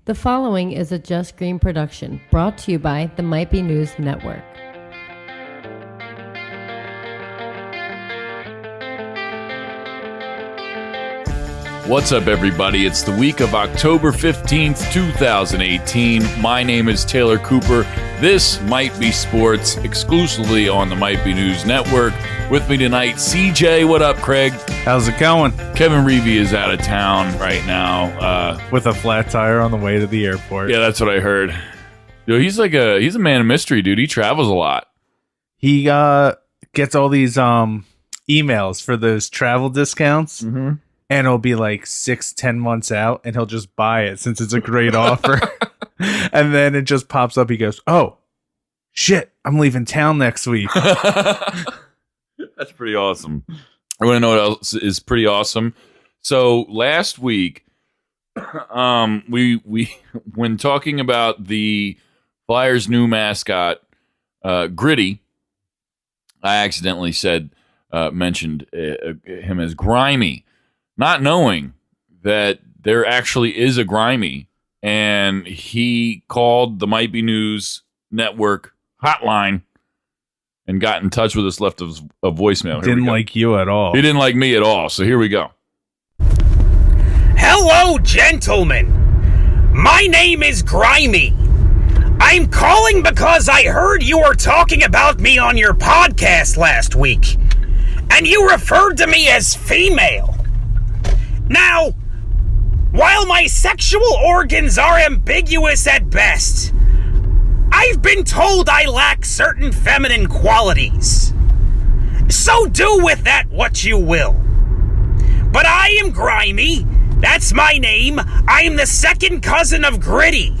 The following is a Just Green production brought to you by the Might Be News Network. What's up, everybody? It's the week of October 15th, 2018. My name is Taylor Cooper. This Might Be Sports, exclusively on the Might Be News Network. With me tonight, CJ. What up, Craig? How's it going? Kevin Reevy is out of town right now. With a flat tire on the way to the airport. Yeah, that's what I heard. Yo, he's a man of mystery, dude. He travels a lot. He gets all these emails for those travel discounts. Mm-hmm. And it'll be like 6-10 months out, and he'll just buy it since it's a great offer. And then it just pops up. He goes, "Oh, shit, I'm leaving town next week." That's pretty awesome. I want to know what else is pretty awesome. So last week, we when talking about the Flyers' new mascot, Gritty, I accidentally mentioned him as Grimy. Not knowing that there actually is a Grimy, and he called the Might Be News Network hotline and got in touch with us, left a voicemail. Didn't like you at all. He didn't like me at all, so here we go. Hello, gentlemen. My name is Grimy. I'm calling because I heard you were talking about me on your podcast last week, and you referred to me as female. Now, while my sexual organs are ambiguous at best, I've been told I lack certain feminine qualities. So do with that what you will. But I am Grimy. That's my name. I'm the second cousin of Gritty.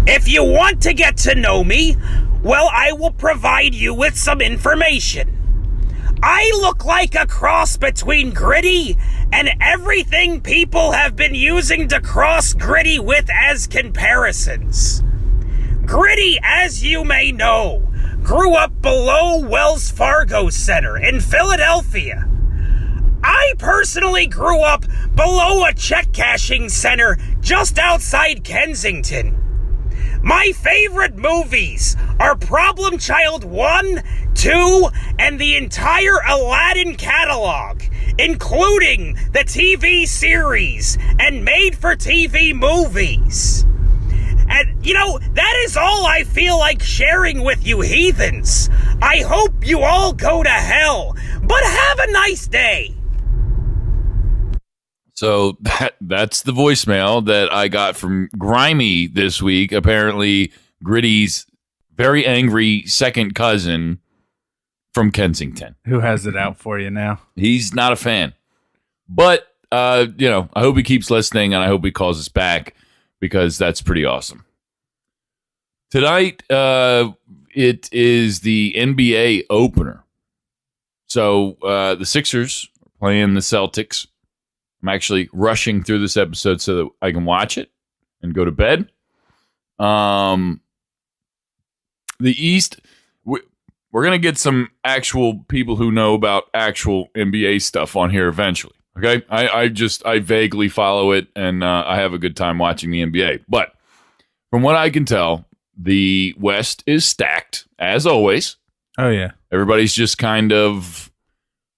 If you want to get to know me, well, I will provide you with some information. I look like a cross between Gritty and everything people have been using to cross Gritty with as comparisons. Gritty, as you may know, grew up below Wells Fargo Center in Philadelphia. I personally grew up below a check-cashing center just outside Kensington. My favorite movies are Problem Child 1, 2, and the entire Aladdin catalog, including the TV series and made-for-TV movies. And, that is all I feel like sharing with you heathens. I hope you all go to hell, but have a nice day. So that's the voicemail that I got from Grimy this week. Apparently, Gritty's very angry second cousin from Kensington. Who has it out for you now? He's not a fan. But, I hope he keeps listening, and I hope he calls us back, because that's pretty awesome. Tonight, it is the NBA opener. So the Sixers are playing the Celtics. I'm actually rushing through this episode so that I can watch it and go to bed. The East, we're going to get some actual people who know about actual NBA stuff on here eventually. Okay, I vaguely follow it, and I have a good time watching the NBA. But from what I can tell, the West is stacked, as always. Oh, yeah. Everybody's just kind of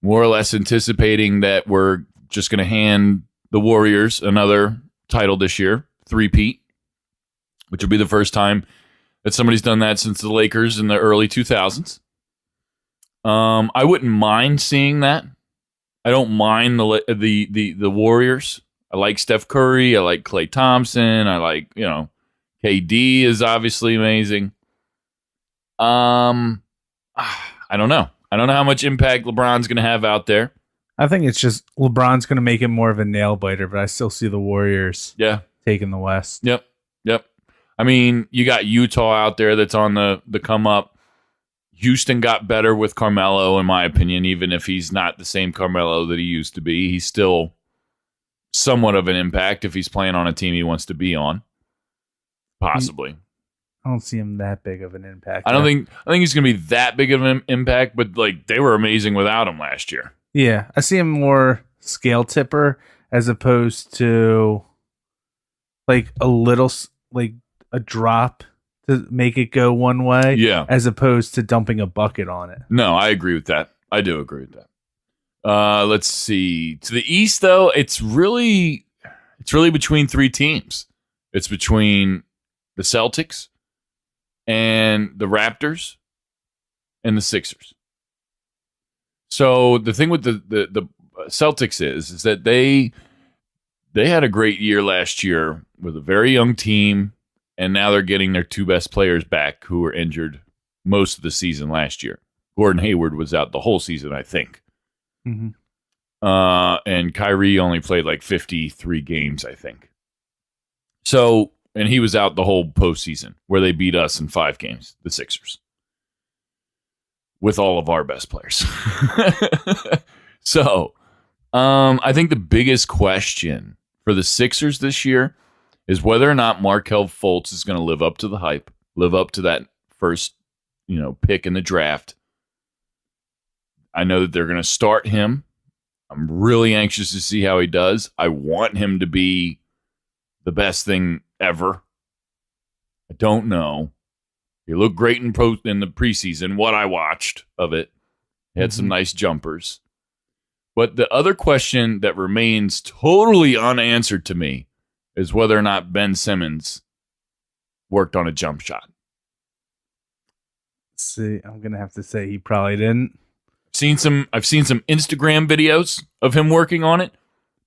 more or less anticipating that we're just going to hand the Warriors another title this year, three-peat, which will be the first time that somebody's done that since the Lakers in the early 2000s. I wouldn't mind seeing that. I don't mind the Warriors. I like Steph Curry. I like Klay Thompson. I like, KD is obviously amazing. I don't know. I don't know how much impact LeBron's going to have out there. I think it's just LeBron's going to make it more of a nail biter, but I still see the Warriors taking the West. Yep. I mean, you got Utah out there that's on the come up. Houston got better with Carmelo, in my opinion, even if he's not the same Carmelo that he used to be. He's still somewhat of an impact if he's playing on a team he wants to be on. Possibly. I don't see him that big of an impact. I think he's going to be that big of an impact, but they were amazing without him last year. Yeah, I see him more scale tipper as opposed to like a little like a drop to make it go one way, Yeah. as opposed to dumping a bucket on it. No, I agree with that. I do agree with that. Let's see. To the East, though, it's really between three teams. It's between the Celtics and the Raptors and the Sixers. So the thing with the Celtics is that they had a great year last year with a very young team, and now they're getting their two best players back who were injured most of the season last year. Gordon Hayward was out the whole season, I think. Mm-hmm. And Kyrie only played like 53 games, I think. So, and he was out the whole postseason where they beat us in 5 games, the Sixers, with all of our best players. So, I think the biggest question for the Sixers this year is whether or not Markelle Fultz is going to live up to the hype, live up to that first, pick in the draft. I know that they're going to start him. I'm really anxious to see how he does. I want him to be the best thing ever. I don't know. He looked great in the preseason, what I watched of it. He had some nice jumpers. But the other question that remains totally unanswered to me is whether or not Ben Simmons worked on a jump shot. See, I'm going to have to say he probably didn't. I've seen some Instagram videos of him working on it,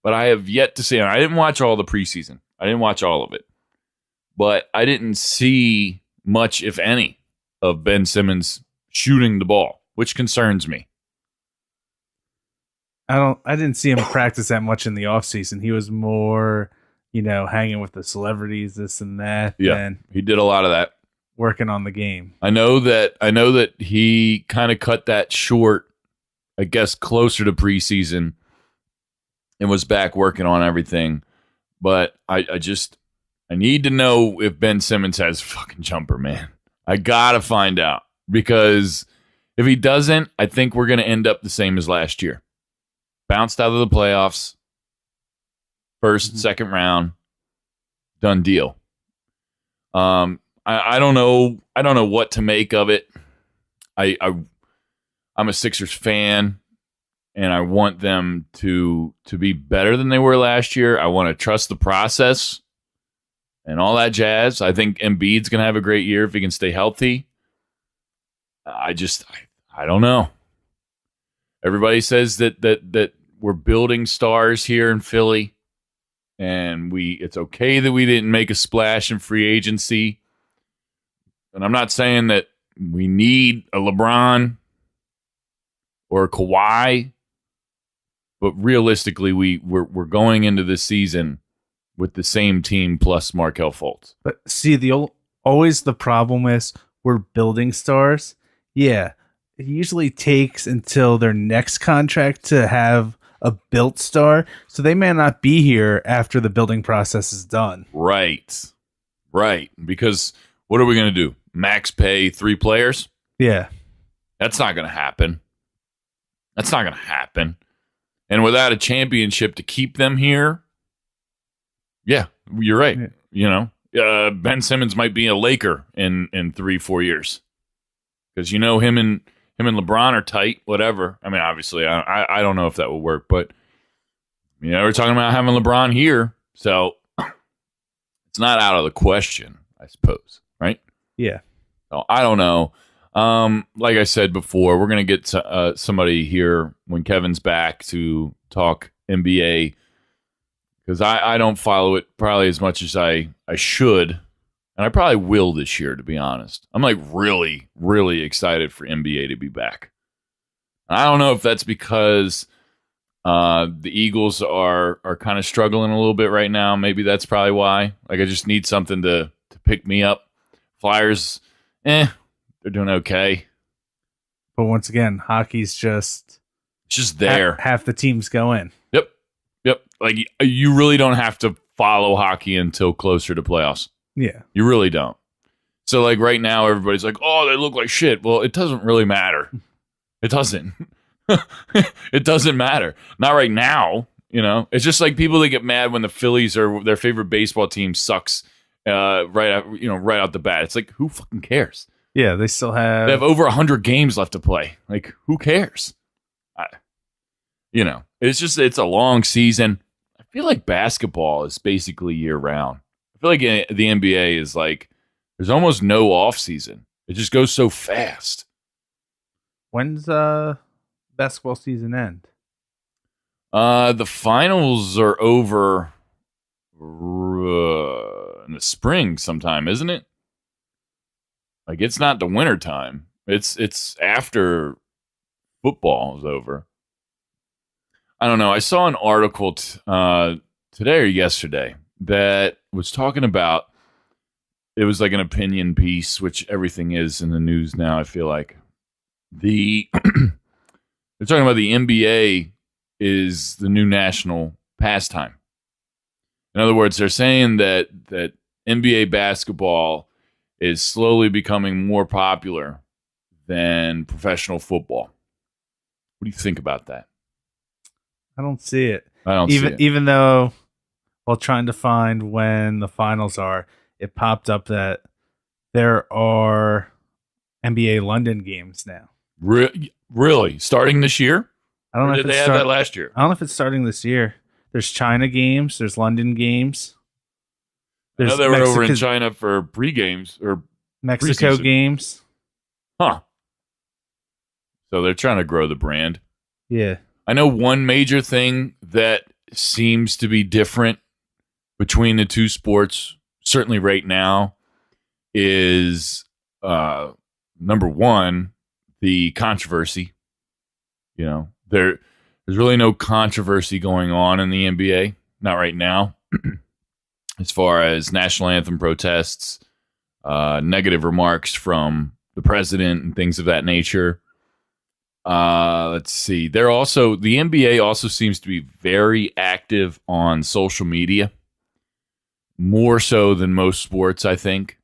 but I have yet to see it. I didn't watch all the preseason. I didn't watch all of it. But I didn't see much, if any, of Ben Simmons shooting the ball, which concerns me. I didn't see him practice that much in the offseason. He was more, hanging with the celebrities, this and that. Yeah, and he did a lot of that. Working on the game. I know that he kind of cut that short, I guess, closer to preseason and was back working on everything. But I need to know if Ben Simmons has a fucking jumper, man. I got to find out, because if he doesn't, I think we're going to end up the same as last year. Bounced out of the playoffs, first, second round, done deal. I don't know. I don't know what to make of it. I'm a Sixers fan, and I want them to be better than they were last year. I want to trust the process and all that jazz. I think Embiid's going to have a great year if he can stay healthy. I don't know. Everybody says that we're building stars here in Philly, and it's okay that we didn't make a splash in free agency. And I'm not saying that we need a LeBron or a Kawhi, but realistically, we're going into this season with the same team plus Markelle Fultz. But see, always the problem is we're building stars. Yeah, it usually takes until their next contract to have a built star, so they may not be here after the building process is done. Right. Because what are we going to do? Max pay 3 players? Yeah. That's not going to happen. And without a championship to keep them here, yeah, you're right. Yeah. Ben Simmons might be a Laker in 3-4 years, because him and LeBron are tight. Whatever. I mean, obviously, I don't know if that will work, but we're talking about having LeBron here, so it's not out of the question, I suppose. Right? Yeah. So I don't know. Like I said before, we're going to get somebody here when Kevin's back to talk NBA, because I don't follow it probably as much as I should, and I probably will this year, to be honest. I'm like really, really excited for NBA to be back. I don't know if that's because the Eagles are kind of struggling a little bit right now. Maybe that's probably why. Like, I just need something to pick me up. Flyers, they're doing okay. But once again, hockey's just there. Half the teams go in. Yep. Like, you really don't have to follow hockey until closer to playoffs. Yeah. You really don't. So, like, right now, everybody's like, oh, they look like shit. Well, it doesn't really matter. It doesn't. It doesn't matter. Not right now. You know, it's just like people that get mad when the Phillies or their favorite baseball team sucks right out the bat. It's like, who fucking cares? Yeah, they still have. They have over 100 games left to play. Like, who cares? It's a long season. I feel like basketball is basically year round. I feel like the NBA is like, there's almost no off season. It just goes so fast. When's basketball season end? The finals are over in the spring sometime, isn't it? Like, it's not the winter time. It's after football is over. I don't know. I saw an article today or yesterday that was talking about, it was like an opinion piece, which everything is in the news now, I feel like. They're talking about the NBA is the new national pastime. In other words, they're saying that NBA basketball is slowly becoming more popular than professional football. What do you think about that? I don't see it. I don't see it. Even though, while trying to find when the finals are, it popped up that there are NBA London games now. Really? Starting this year? I don't know if they had that last year. I don't know if it's starting this year. There's China games. There's London games. I know they were over in China for pre-games or Mexico pre-season games. Huh. So they're trying to grow the brand. Yeah. I know one major thing that seems to be different between the two sports, certainly right now, is number one, the controversy. You know, there's really no controversy going on in the NBA, not right now, as far as national anthem protests, negative remarks from the president and things of that nature. Let's see. The NBA also seems to be very active on social media, more so than most sports, I think.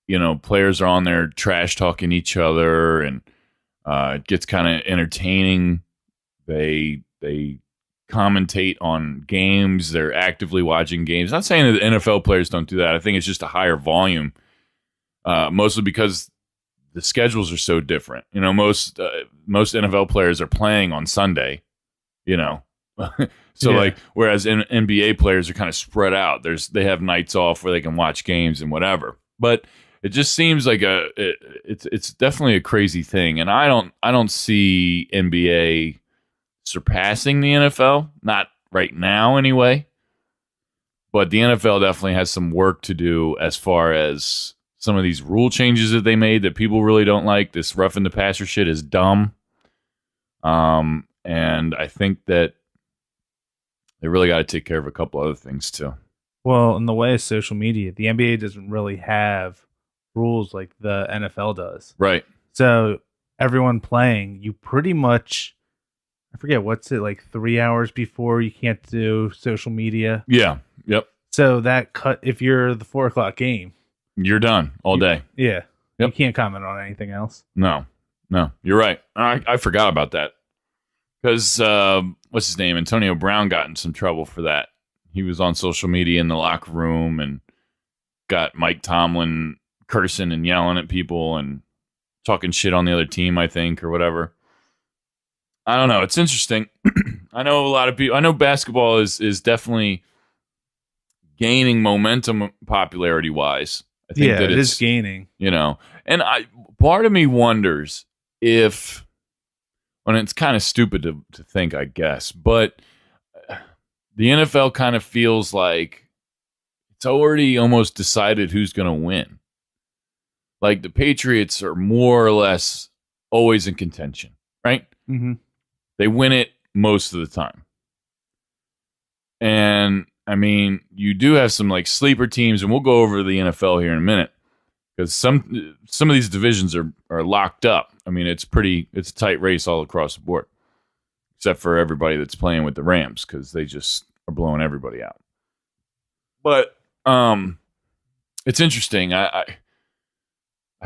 You know, players are on there trash talking each other, and it gets kind of entertaining. They commentate on games. They're actively watching games. Not saying that the NFL players don't do that. I think it's just a higher volume, mostly because the schedules are so different. You know, most NFL players are playing on Sunday, you know. So yeah. like, whereas NBA players are kind of spread out. They have nights off where they can watch games and whatever. But it just seems like it's definitely a crazy thing, and I don't see NBA surpassing the NFL, not right now anyway. But the NFL definitely has some work to do as far as some of these rule changes that they made that people really don't like. This roughing the passer shit is dumb. And I think that they really got to take care of a couple other things too. Well, in the way of social media, the NBA doesn't really have rules like the NFL does. Right. So everyone playing, you pretty much, I forget, what's it, like 3 hours before you can't do social media? Yeah. Yep. So that if you're the 4 o'clock game, you're done all day. Yeah. Yep. You can't comment on anything else. No, you're right. I forgot about that. Because, what's his name? Antonio Brown got in some trouble for that. He was on social media in the locker room and got Mike Tomlin cursing and yelling at people and talking shit on the other team, I think, or whatever. I don't know. It's interesting. I know a lot of people. I know basketball is definitely gaining momentum popularity-wise. I think that it is gaining. You know, and part of me wonders if, and it's kind of stupid to think, I guess, but the NFL kind of feels like it's already almost decided who's going to win. Like the Patriots are more or less always in contention, right? Mm-hmm. They win it most of the time. And I mean, you do have some like sleeper teams, and we'll go over the NFL here in a minute because some of these divisions are locked up. I mean, it's a tight race all across the board, except for everybody that's playing with the Rams because they just are blowing everybody out. But it's interesting. I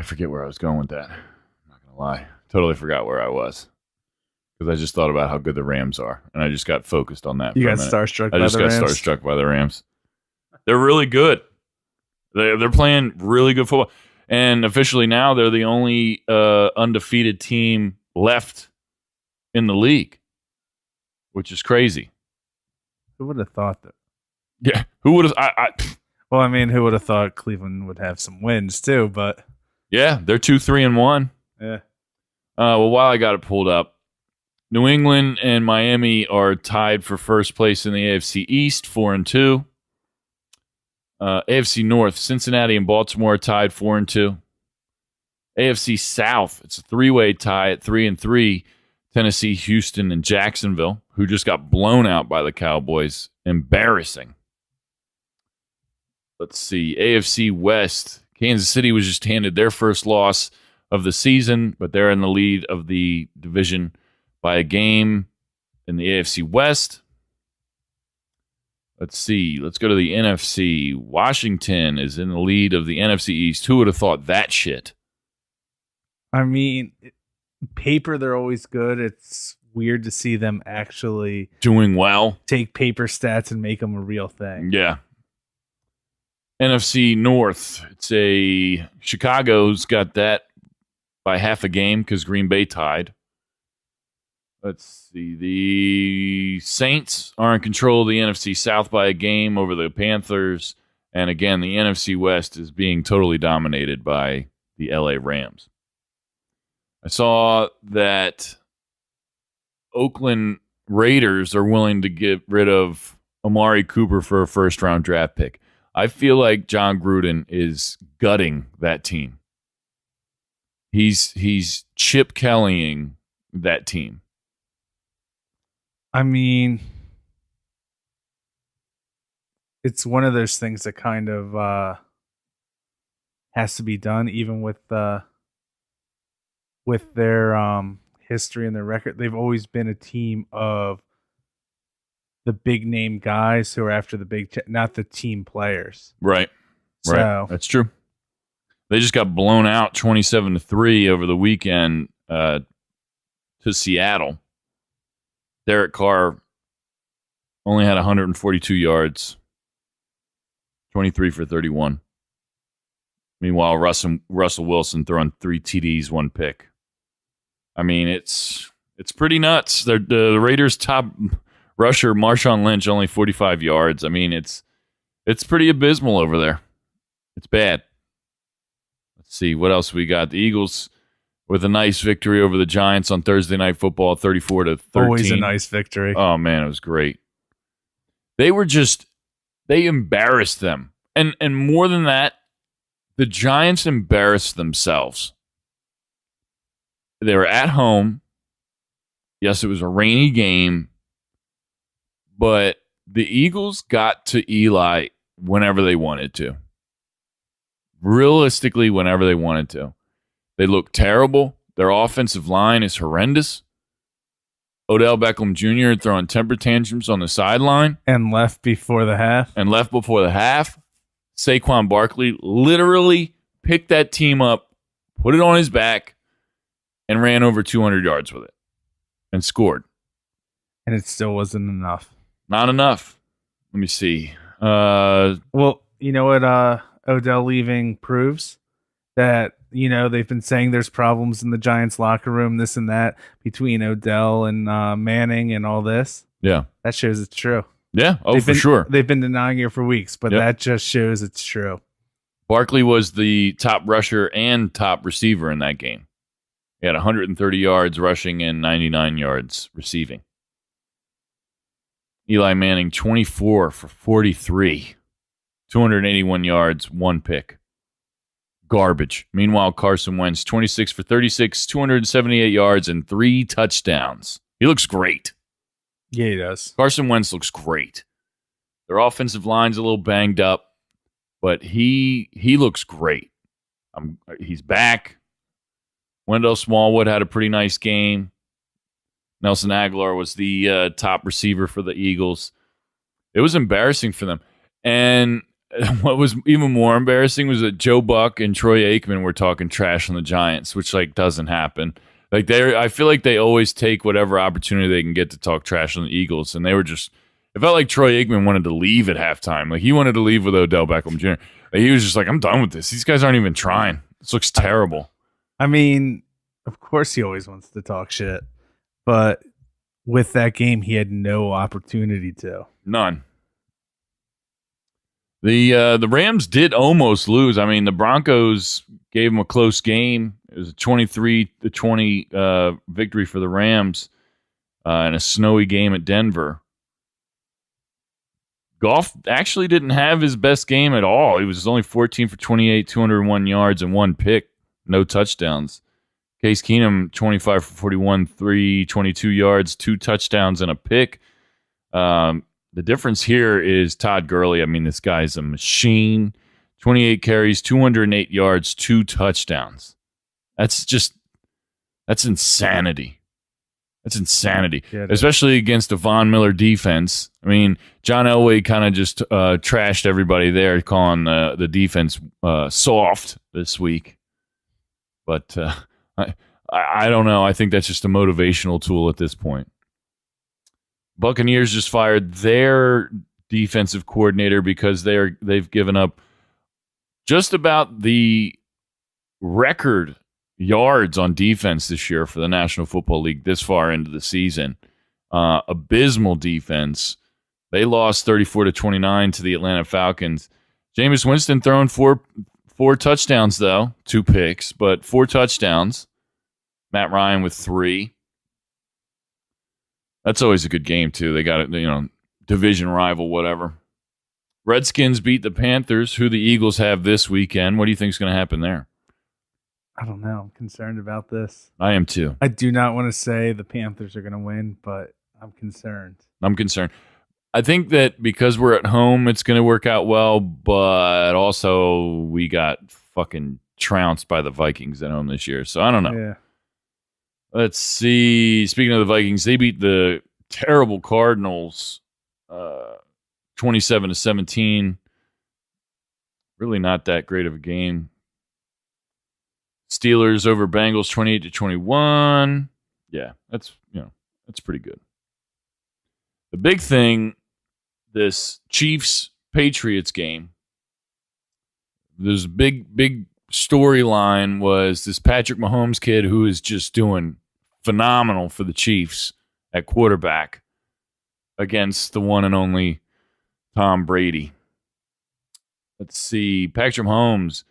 forget where I was going with that. I'm not gonna lie, totally forgot where I was because I just thought about how good the Rams are, and I just got focused on that. You for a got minute. starstruck I by just the got Rams? starstruck by the Rams. They're really good. They're playing really good football, and officially now they're the only undefeated team left in the league, which is crazy. Who would have thought that? Yeah, who would have? Well, I mean, who would have thought Cleveland would have some wins too? But Yeah, they're 2-3-1. yeah, Well, while I got it pulled up, New England and Miami are tied for first place in the AFC East, 4-2. AFC North, Cincinnati and Baltimore are tied 4-2. AFC South, it's a three-way tie at 3-3. Tennessee, Houston, and Jacksonville, who just got blown out by the Cowboys. Embarrassing. Let's see. AFC West, Kansas City was just handed their first loss of the season, but they're in the lead of the division by a game in the AFC West. Let's see. Let's go to the NFC. Washington is in the lead of the NFC East. Who would have thought that shit? I mean, paper they're always good. It's weird to see them actually Doing well. take paper stats and make them a real thing. Yeah. NFC North. It's a Chicago's got that by half a game because Green Bay tied. Let's see. The Saints are in control of the NFC South by a game over the Panthers. And again, the NFC West is being totally dominated by the LA Rams. I saw that Oakland Raiders are willing to get rid of Amari Cooper for a first-round draft pick. I feel like John Gruden is gutting that team. He's Chip Kellying that team. I mean, it's one of those things that kind of has to be done, even with their history and their record. They've always been a team of the big name guys who are after the big, not the team players. Right. So, Right. That's true. They just got blown out 27-3 over the weekend to Seattle. Derek Carr only had 142 yards, 23 for 31. Meanwhile, Russell Wilson throwing 3 TDs, 1 pick. I mean, it's pretty nuts. The Raiders' top rusher, Marshawn Lynch, only 45 yards. I mean, it's pretty abysmal over there. It's bad. Let's see what else we got. The Eagles with a nice victory over the Giants on Thursday Night Football, 34-13. always a nice victory. Oh man, it was great. They embarrassed them. And more than that, the Giants embarrassed themselves. They were at home. Yes, it was a rainy game, but the Eagles got to Eli whenever they wanted to. Realistically, whenever they wanted to. They look terrible. Their offensive line is horrendous. Odell Beckham Jr. throwing temper tantrums on the sideline. And left before the half. Saquon Barkley literally picked that team up, put it on his back, and ran over 200 yards with it and scored. And it still wasn't enough. Not enough. Let me see. Well, you know what Odell leaving proves? That, they've been saying there's problems in the Giants locker room, this and that, between Odell and Manning and all this. Yeah. That shows it's true. Yeah. Oh, for sure. They've been denying it for weeks, but that just shows it's true. Barkley was the top rusher and top receiver in that game. He had 130 yards rushing and 99 yards receiving. Eli Manning, 24 for 43. 281 yards, 1 pick. Garbage. Meanwhile, Carson Wentz, 26 for 36, 278 yards, and 3 touchdowns. He looks great. Yeah, he does. Carson Wentz looks great. Their offensive line's a little banged up, but he looks great. He's back. Wendell Smallwood had a pretty nice game. Nelson Aguilar was the top receiver for the Eagles. It was embarrassing for them. And what was even more embarrassing was that Joe Buck and Troy Aikman were talking trash on the Giants, which doesn't happen. Like I feel like they always take whatever opportunity they can get to talk trash on the Eagles, and they were just. It felt like Troy Aikman wanted to leave at halftime. Like he wanted to leave with Odell Beckham Jr. Like, he was just like, I'm done with this. These guys aren't even trying. This looks terrible. I mean, of course he always wants to talk shit, but with that game, he had no opportunity to. None. The Rams did almost lose. I mean, the Broncos gave them a close game. It was a 23-20 victory for the Rams in a snowy game at Denver. Goff actually didn't have his best game at all. He was only 14 for 28, 201 yards and 1 pick, no touchdowns. Case Keenum, 25 for 41, 322 yards, 2 touchdowns and a pick. The difference here is Todd Gurley. I mean, this guy's a machine. 28 carries, 208 yards, 2 touchdowns. That's insanity. That's insanity, especially against a Von Miller defense. I mean, John Elway kind of just trashed everybody there, calling the defense soft this week. But I don't know. I think that's just a motivational tool at this point. Buccaneers just fired their defensive coordinator because they've given up just about the record yards on defense this year for the National Football League this far into the season. Abysmal defense. They lost 34-29 to the Atlanta Falcons. Jameis Winston throwing four touchdowns, though. 2 picks, but 4 touchdowns. Matt Ryan with 3. That's always a good game, too. They got it, division rival, whatever. Redskins beat the Panthers, who the Eagles have this weekend. What do you think is going to happen there? I don't know. I'm concerned about this. I am too. I do not want to say the Panthers are going to win, but I'm concerned. I think that because we're at home, it's going to work out well, but also we got fucking trounced by the Vikings at home this year. So I don't know. Yeah. Let's see. Speaking of the Vikings, they beat the terrible Cardinals 27-17. Really not that great of a game. Steelers over Bengals 28-21. Yeah, that's pretty good. The big thing, this Chiefs-Patriots game, there's a big storyline was this Patrick Mahomes kid who is just doing phenomenal for the Chiefs at quarterback against the one and only Tom Brady. Let's see. Patrick Mahomes,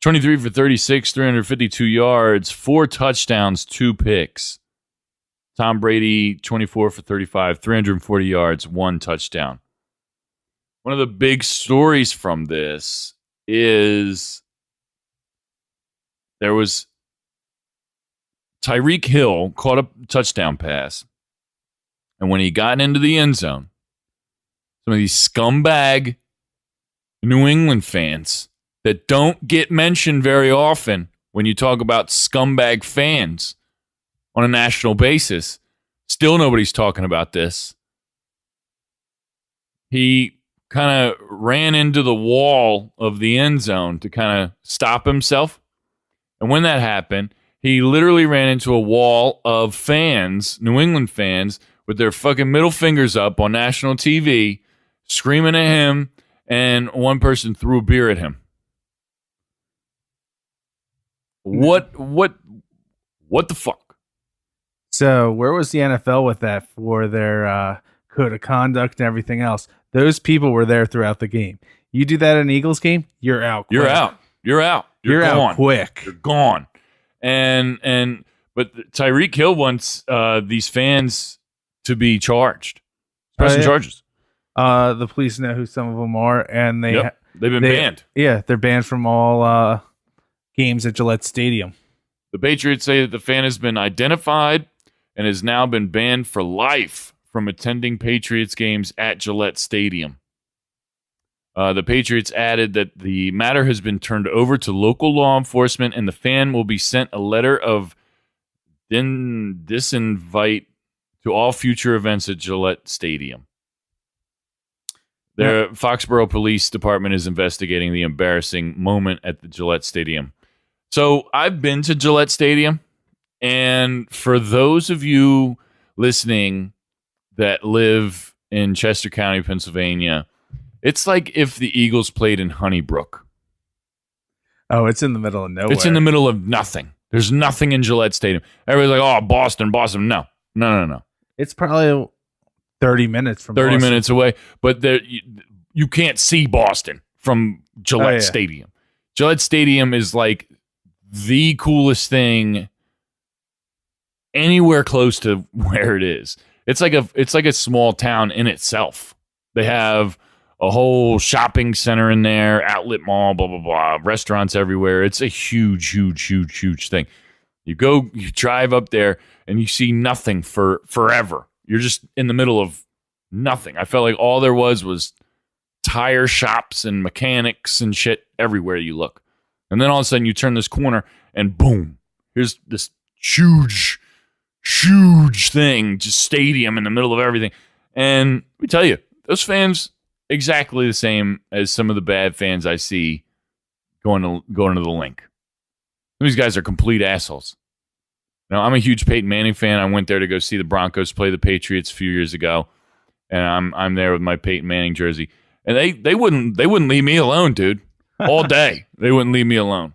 23 for 36, 352 yards, 4 touchdowns, 2 picks. Tom Brady, 24 for 35, 340 yards, 1 touchdown. One of the big stories from this is there was Tyreek Hill caught a touchdown pass, and when he got into the end zone, some of these scumbag New England fans that don't get mentioned very often when you talk about scumbag fans on a national basis. Still nobody's talking about this. He kind of ran into the wall of the end zone to kind of stop himself. And when that happened, he literally ran into a wall of fans, New England fans, with their fucking middle fingers up on national TV, screaming at him, and one person threw a beer at him. What the fuck? So where was the NFL with that for their code of conduct and everything else? Those people were there throughout the game. You do that in an Eagles game, you're out. You're out. You're out. You're gone. Out quick. You're gone. But Tyreek Hill wants these fans to be charged. Pressing charges. The police know who some of them are, and they've been banned. Yeah, they're banned from all games at Gillette Stadium. The Patriots say that the fan has been identified and has now been banned for life from attending Patriots games at Gillette Stadium. The Patriots added that the matter has been turned over to local law enforcement, and the fan will be sent a letter of disinvite to all future events at Gillette Stadium. The Foxborough Police Department is investigating the embarrassing moment at the Gillette Stadium. So I've been to Gillette Stadium, And for those of you listening that live in Chester County, Pennsylvania, it's like if the Eagles played in Honeybrook. Oh, it's in the middle of nowhere. It's in the middle of nothing. There's nothing in Gillette Stadium. Everybody's like, oh, Boston. No. It's probably 30 minutes from 30 Boston. minutes away. But there, you can't see Boston from Gillette Stadium. Gillette Stadium is like the coolest thing anywhere close to where it is. It's like a small town in itself. They have a whole shopping center in there, outlet mall, blah, blah, blah, restaurants everywhere. It's a huge thing. You drive up there and you see nothing for forever. You're just in the middle of nothing. I felt like all there was tire shops and mechanics and shit everywhere you look. And then all of a sudden you turn this corner and boom, here's this huge thing, just stadium in the middle of everything. And let me tell you, those fans, exactly the same as some of the bad fans I see going to the link. These guys are complete assholes. Now, I'm a huge Peyton Manning fan. I went there to go see the Broncos play the Patriots a few years ago, and I'm there with my Peyton Manning jersey. And they wouldn't leave me alone, dude. All day, they wouldn't leave me alone.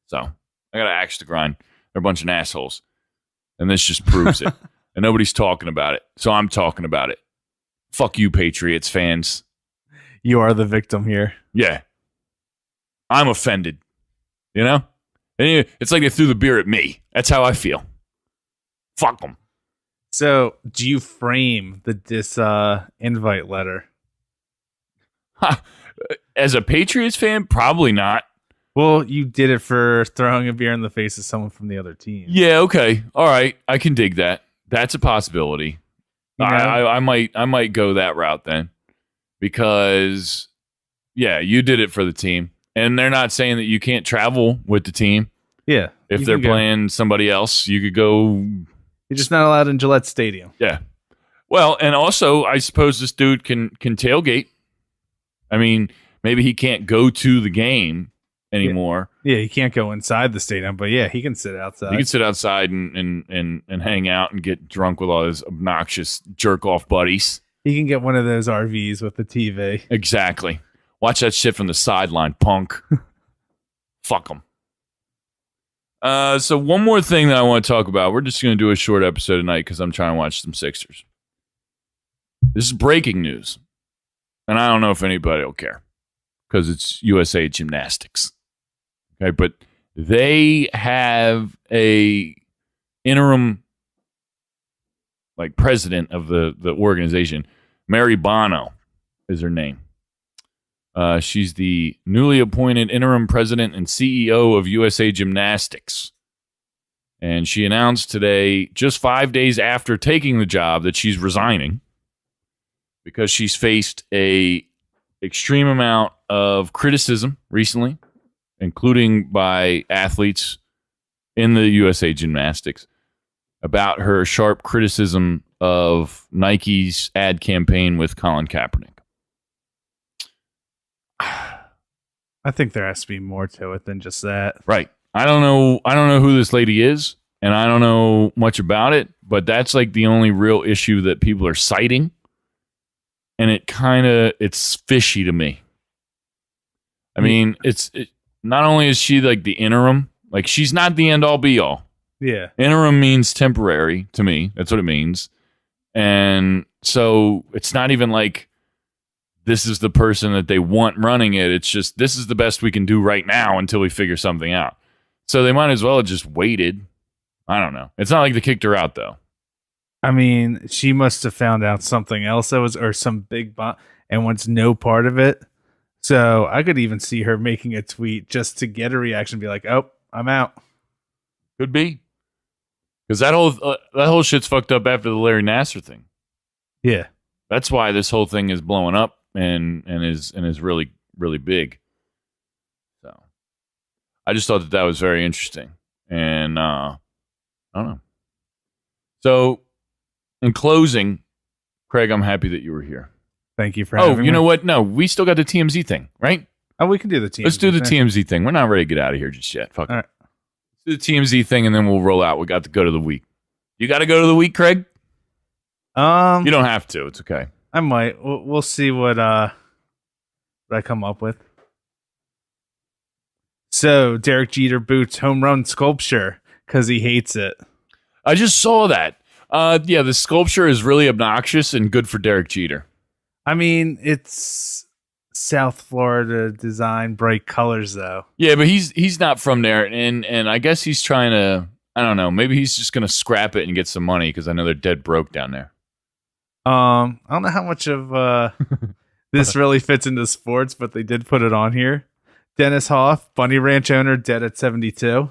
So I got an axe to grind. They're a bunch of assholes, and this just proves it. And nobody's talking about it, so I'm talking about it. Fuck you, Patriots fans. You are the victim here. Yeah, I'm offended. You know, and it's like they threw the beer at me. That's how I feel. Fuck them. So, do you frame the invite letter? As a Patriots fan, probably not. Well, you did it for throwing a beer in the face of someone from the other team. Yeah, okay. All right. I can dig that. That's a possibility. You know? I might go that route then. Because yeah, you did it for the team. And they're not saying that you can't travel with the team. Yeah. If they're playing somebody else, you could go. You're just not allowed in Gillette Stadium. Yeah. Well, and also I suppose this dude can tailgate. I mean, maybe he can't go to the game anymore. Yeah, he can't go inside the stadium, but yeah, he can sit outside. He can sit outside and hang out and get drunk with all his obnoxious jerk off buddies. He can get one of those RVs with the TV. Exactly. Watch that shit from the sideline, punk. Fuck them. So one more thing that I want to talk about. We're just going to do a short episode tonight because I'm trying to watch some Sixers. This is breaking news. And I don't know if anybody will care because it's USA Gymnastics. Okay, but they have a interim president of the organization. Mary Bono is her name. She's the newly appointed interim president and CEO of USA Gymnastics. And she announced today, just 5 days after taking the job, that she's resigning because she's faced a extreme amount of criticism recently, including by athletes in the USA Gymnastics, about her sharp criticism of Nike's ad campaign with Colin Kaepernick. I think there has to be more to it than just that. Right. I don't know who this lady is, and I don't know much about it, but that's like the only real issue that people are citing. And it's fishy to me. I mean, not only is she like the interim, like she's not the end all be all. Yeah. Interim means temporary to me. That's what it means. And so it's not even like this is the person that they want running it. It's just, this is the best we can do right now until we figure something out. So they might as well have just waited. I don't know. It's not like they kicked her out though. I mean, she must have found out something else that was, or some big bomb, and wants no part of it. So I could even see her making a tweet just to get a reaction, be like, "Oh, I'm out." Could be, because that whole shit's fucked up after the Larry Nassar thing. Yeah, that's why this whole thing is blowing up and is really really big. So I just thought that was very interesting, and I don't know. So. In closing, Craig, I'm happy that you were here. Thank you for having me. Oh, you know what? No, we still got the TMZ thing, right? Oh, we can do the TMZ Let's do the thing. TMZ thing. We're not ready to get out of here just yet. Fuck it. All right. the TMZ thing, and then we'll roll out. We got to go to the week. You got to go to the week, Craig? You don't have to. It's okay. I might. We'll see what I come up with. So Derek Jeter boots home run sculpture because he hates it. I just saw that. Yeah, the sculpture is really obnoxious and good for Derek Jeter. I mean, it's South Florida design, bright colors, though. Yeah, but he's not from there, and I guess he's trying to. I don't know. Maybe he's just gonna scrap it and get some money because I know they're dead broke down there. I don't know how much of this really fits into sports, but they did put it on here. Dennis Hoff, Bunny Ranch owner, dead at 72,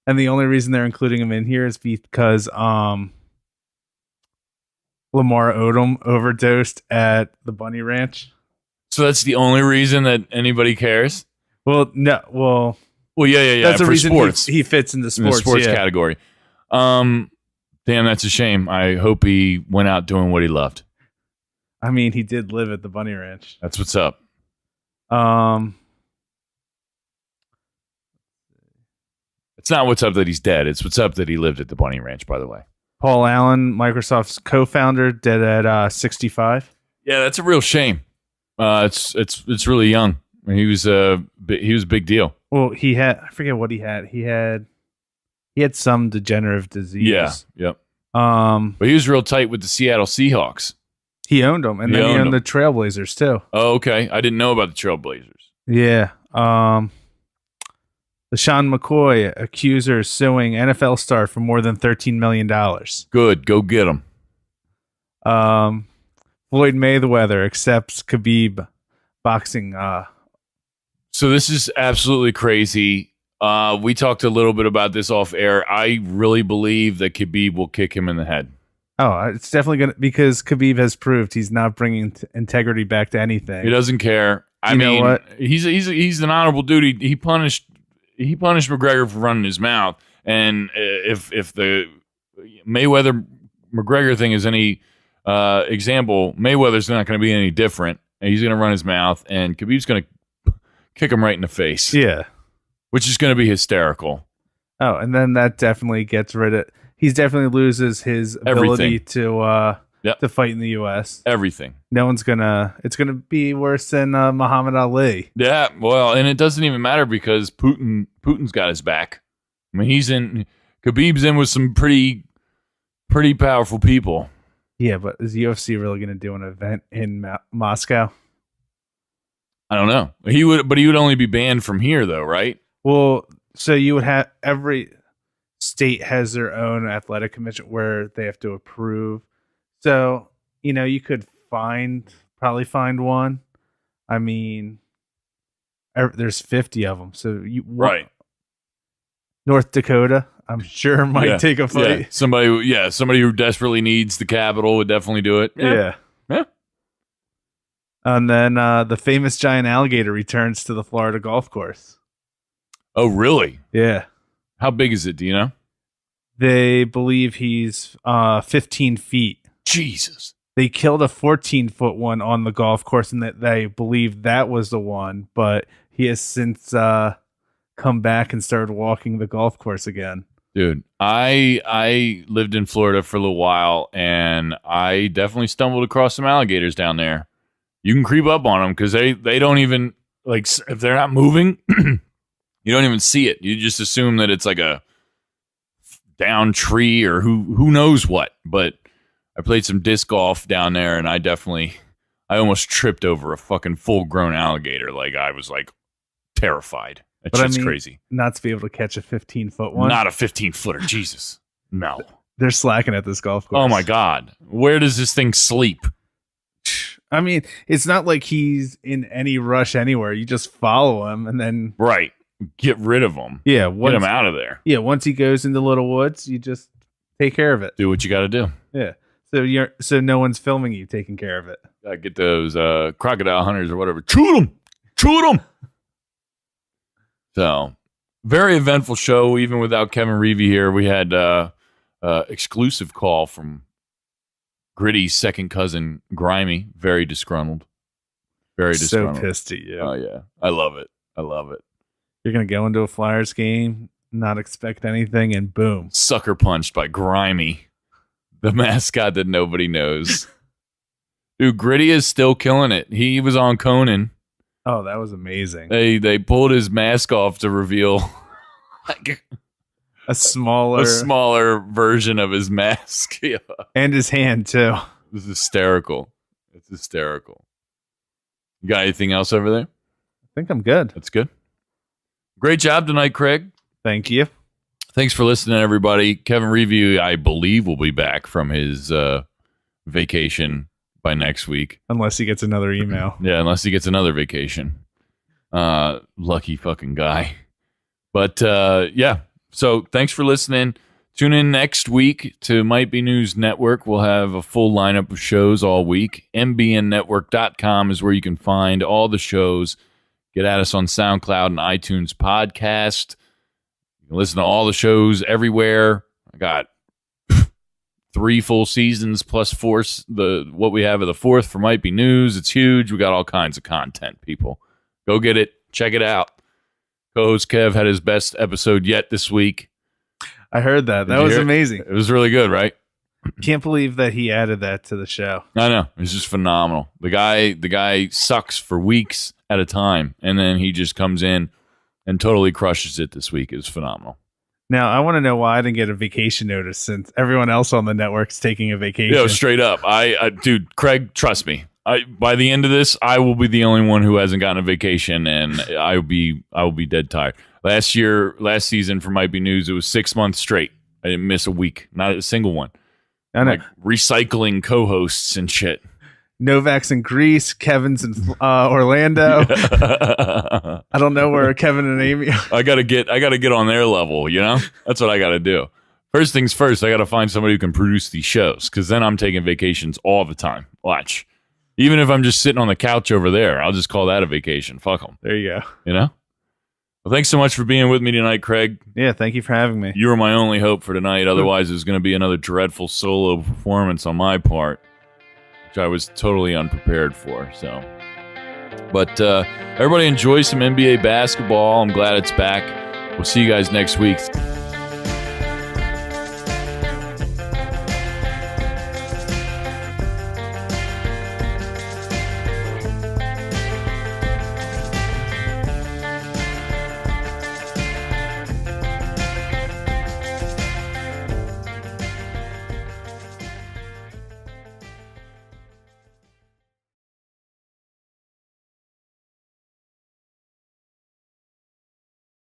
and the only reason they're including him in here is because Lamar Odom overdosed at the Bunny Ranch. So that's the only reason that anybody cares? Well, no. Well, yeah. That's the for reason sports. he fits into In the sports, yeah. category. Damn, that's a shame. I hope he went out doing what he loved. I mean, he did live at the Bunny Ranch. That's what's up. It's not what's up that he's dead. It's what's up that he lived at the Bunny Ranch, by the way. Paul Allen, Microsoft's co-founder, dead at 65. Yeah, that's a real shame. It's really young. I mean, he was a big deal. Well, he had, I forget what he had. He had some degenerative disease. Yeah, yep. But he was real tight with the Seattle Seahawks. He owned them, and then he owned the Trailblazers too. Oh, okay. I didn't know about the Trailblazers. Yeah. LaShawn McCoy, accuser suing NFL star for more than $13 million. Good. Go get him. Floyd Mayweather accepts Khabib boxing. So this is absolutely crazy. We talked a little bit about this off air. I really believe that Khabib will kick him in the head. Oh, it's definitely going to, because Khabib has proved he's not bringing integrity back to anything. He doesn't care. I mean, know what? He's an honorable dude. He punished McGregor for running his mouth. And if the Mayweather McGregor thing is any example, Mayweather's not going to be any different. And he's going to run his mouth, and Khabib's going to kick him right in the face. Yeah. Which is going to be hysterical. Oh, and then that definitely gets rid of. He definitely loses his ability to fight in the U.S. Everything. No one's gonna. It's gonna be worse than Muhammad Ali. Yeah, well, and it doesn't even matter because Putin's got his back. I mean, Khabib's in with some pretty powerful people. Yeah, but is UFC really gonna do an event in Moscow? I don't know. He would only be banned from here, though, right? Well, so you would have every state has their own athletic commission where they have to approve. So, you could probably find one. I mean, there's 50 of them. So right. North Dakota, I'm sure might take a fight. Yeah. Somebody who desperately needs the capital would definitely do it. Yeah. And then the famous giant alligator returns to the Florida golf course. Oh, really? Yeah. How big is it? Do you know? They believe he's 15 feet. Jesus. They killed a 14-foot one on the golf course, and that they believe that was the one, but he has since come back and started walking the golf course again. Dude, I lived in Florida for a little while, and I definitely stumbled across some alligators down there. You can creep up on them because they don't even, like, if they're not moving, you don't even see it. You just assume that it's like a down tree or who knows what. But I played some disc golf down there, and I almost tripped over a fucking full-grown alligator. Like, I was, like, terrified. That shit's crazy. Not to be able to catch a 15-foot one. Not a 15-footer. Jesus. No. They're slacking at this golf course. Oh, my God. Where does this thing sleep? I mean, it's not like he's in any rush anywhere. You just follow him and then... Right. Get rid of him. Yeah. Get him out of there. Yeah, once he goes into Little Woods, you just take care of it. Do what you got to do. Yeah. So no one's filming you taking care of it. Get those crocodile hunters or whatever. Shoot them. So, very eventful show, even without Kevin Reevey here. We had exclusive call from Gritty's second cousin, Grimy. Very disgruntled. So pissed at you. Oh, yeah. I love it. You're going to go into a Flyers game not expect anything, and boom. Sucker punched by Grimy, the mascot that nobody knows. Dude, Gritty is still killing it. He was on Conan. Oh, that was amazing. They pulled his mask off to reveal a smaller version of his mask. Yeah. And his hand, too. It was hysterical. It's hysterical. You got anything else over there? I think I'm good. That's good. Great job tonight, Craig. Thank you. Thanks for listening, everybody. Kevin Review, I believe, will be back from his vacation by next week. Unless he gets another email. Yeah, unless he gets another vacation. Lucky fucking guy. But yeah, so thanks for listening. Tune in next week to Might Be News Network. We'll have a full lineup of shows all week. mbnnetwork.com is where you can find all the shows. Get at us on SoundCloud and iTunes podcast. You can listen to all the shows everywhere. I got 3 full seasons plus what we have of the 4th for Might Be News. It's huge. We got all kinds of content, people. Go get it. Check it out. Co-host Kev had his best episode yet this week. I heard that. That was amazing. It was really good, right? Can't believe that he added that to the show. I know. It's just phenomenal. The guy sucks for weeks at a time, and then he just comes in and totally crushes it this week. It was phenomenal. Now, I want to know why I didn't get a vacation notice since everyone else on the network's taking a vacation. Yo, straight up. Dude, Craig, trust me. By the end of this, I will be the only one who hasn't gotten a vacation, and I will be dead tired. Last season for Might Be News, it was 6 months straight. I didn't miss a week, not a single one. I know. Like recycling co-hosts and shit. Novak's in Greece, Kevin's in Orlando. I don't know where Kevin and Amy are. I gotta get on their level, you know? That's what I gotta do. First things first, I gotta find somebody who can produce these shows, because then I'm taking vacations all the time. Watch. Even if I'm just sitting on the couch over there, I'll just call that a vacation. Fuck them. There you go. You know? Well, thanks so much for being with me tonight, Craig. Yeah, thank you for having me. You were my only hope for tonight. Otherwise, it was going to be another dreadful solo performance on my part, which I was totally unprepared for. So, but everybody enjoy some NBA basketball. I'm glad it's back. We'll see you guys next week.